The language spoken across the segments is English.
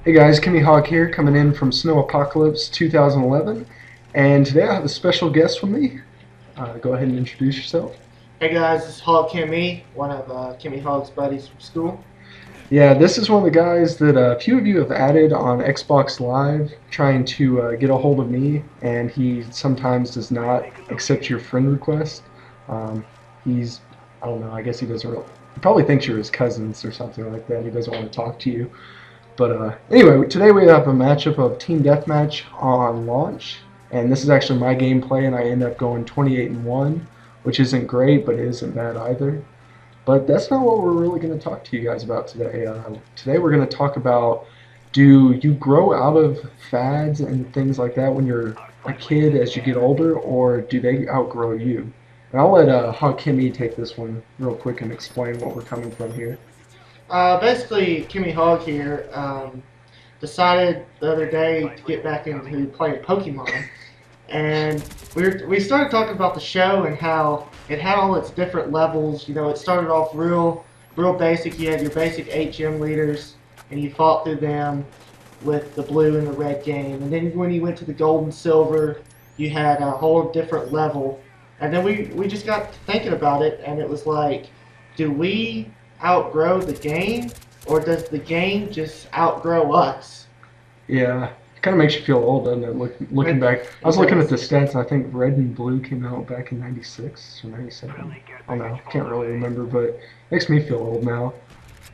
Hey guys, Kimmy Hawk here, coming in from Snow Apocalypse 2011, and today I have a special guest with me. Go ahead and introduce yourself. Hey guys, this is Hog Kimmy, one of Kimmy Hog's buddies from school. Yeah, this is one of the guys that a few of you have added on Xbox Live, trying to get a hold of me, and he sometimes does not accept your friend request. Um, he's, I don't know, I guess he doesn't really, he probably thinks you're his cousins or something like that. He doesn't want to talk to you. But anyway, today we have a matchup of Team Deathmatch on launch, and this is actually my gameplay, and I end up going 28-1, which isn't great, but it isn't bad either. But that's not what we're really going to talk to you guys about today. Today we're going to talk about, do you grow out of fads and things like that when you're a kid as you get older, or do they outgrow you? And I'll let Hakimi take this one real quick and explain what we're coming from here. Basically, Kimmy Hog here decided the other day to get back into playing Pokemon, and we started talking about the show and how it had all its different levels. You know, it started off real basic. You had your basic 8 gym leaders, and you fought through them with the blue and the red game. And then when you went to the gold and silver, you had a whole different level. And then we just got thinking about it, and it was like, do we outgrow the game, or does the game just outgrow us? Yeah, it kind of makes you feel old, doesn't it? Looking back, I was looking at the stats. I think Red and Blue came out back in '96 or '97. I don't know, can't really remember, but it makes me feel old now.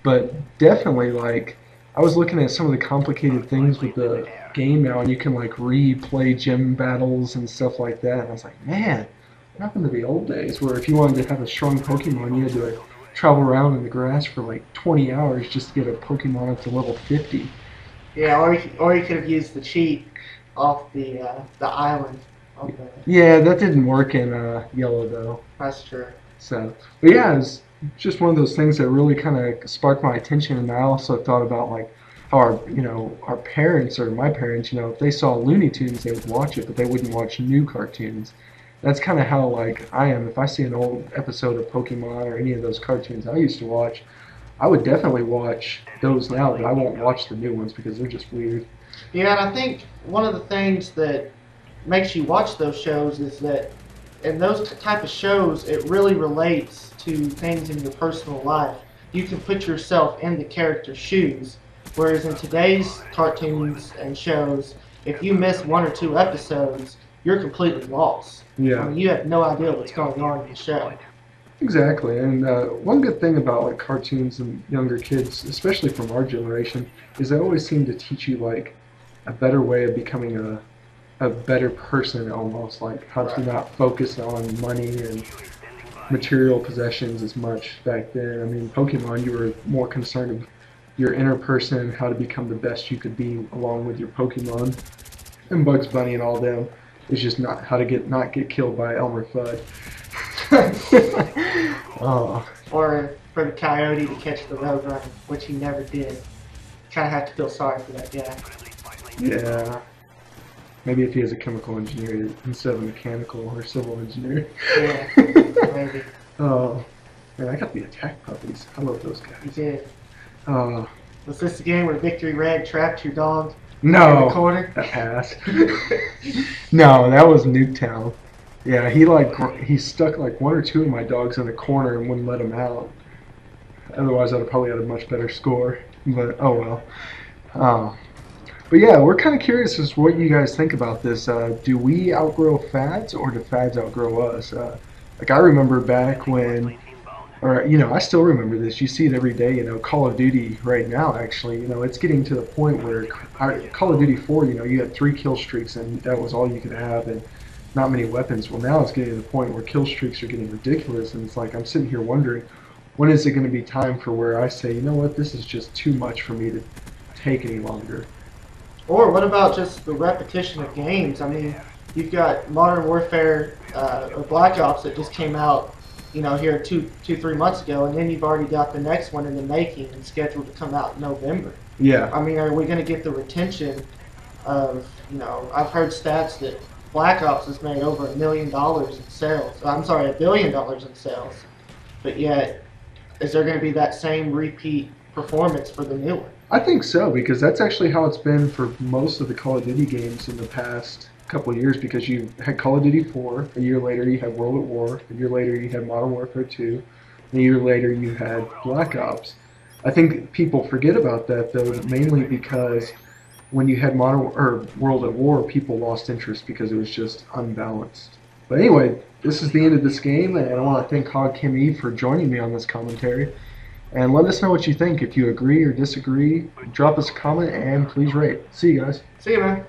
But definitely, like, I was looking at some of the complicated things with the game now, and you can like replay gym battles and stuff like that. And I was like, man, what happened to the old days where if you wanted to have a strong Pokemon, you had to like, travel around in the grass for like 20 hours just to get a Pokemon up to level 50. Yeah, or you could have used the cheat off the island. Of the, Yeah, that didn't work in Yellow though. that's true. So, but yeah, it's just one of those things that really kind of sparked my attention. And I also thought about like how our parents or my parents, if they saw Looney Tunes, they would watch it, but they wouldn't watch new cartoons. That's kind of how like I am. If I see an old episode of Pokemon or any of those cartoons I used to watch, I would definitely watch those now, but I won't watch the new ones because they're just weird. Yeah, and I think one of the things that makes you watch those shows is that in those type of shows, it really relates to things in your personal life. You can put yourself in the character's shoes, whereas in today's cartoons and shows, if you miss 1 or 2 episodes, you're completely lost. I Yeah. mean, you have no idea what's going on in the show. Exactly, and one good thing about like cartoons and younger kids, especially from our generation, is they always seem to teach you like a better way of becoming a better person, almost like how to Right. not focus on money and material possessions as much back then. I mean, Pokemon, you were more concerned with your inner person, how to become the best you could be along with your Pokemon, and Bugs Bunny and all them is just not how to not get killed by Elmer Fudd. Oh, Or for the coyote to catch the roadrunner, which he never did. Kind of have to feel sorry for that guy. yeah. Maybe if he has a chemical engineer instead of a mechanical or civil engineer. Yeah, maybe. Oh, man, I got the attack puppies. I love those He guys. did. Oh, Was this the game where Victory Red trapped your dog in the no, corner? a pass. No, that was Nuketown. Yeah, he stuck like one or two of my dogs in a corner and wouldn't let them out. Otherwise, I'd have probably had a much better score. But oh well. Uh, but yeah, we're kind of curious as to what you guys think about this. Do we outgrow fads, or do fads outgrow us? Like I remember back when, or I still remember this. You see it every day. Call of Duty right now. Actually, it's getting to the point where Call of Duty 4. You had 3 kill streaks, and that was all you could have, and not many weapons. Well, now it's getting to the point where kill streaks are getting ridiculous, and it's like I'm sitting here wondering, when is it going to be time for where I say, you know what, this is just too much for me to take any longer. Or what about just the repetition of games? I mean, you've got Modern Warfare or Black Ops that just came out, here 3 months ago, and then you've already got the next one in the making and scheduled to come out in November. Yeah, I mean, are we going to get the retention of, I've heard stats that Black Ops has made over $1 million in sales. I'm sorry, $1 billion in sales. But yet, is there going to be that same repeat performance for the new one? I think so, because that's actually how it's been for most of the Call of Duty games in the past couple of years. Because you had Call of Duty 4, a year later you had World at War, a year later you had Modern Warfare 2, and a year later you had Black Ops. I think people forget about that though, mainly because when you had Modern or World at War, people lost interest because it was just unbalanced. But anyway, this is the end of this game, and I want to thank Hog Kim E for joining me on this commentary. And let us know what you think. If you agree or disagree, drop us a comment and please rate. See you guys. See you, man.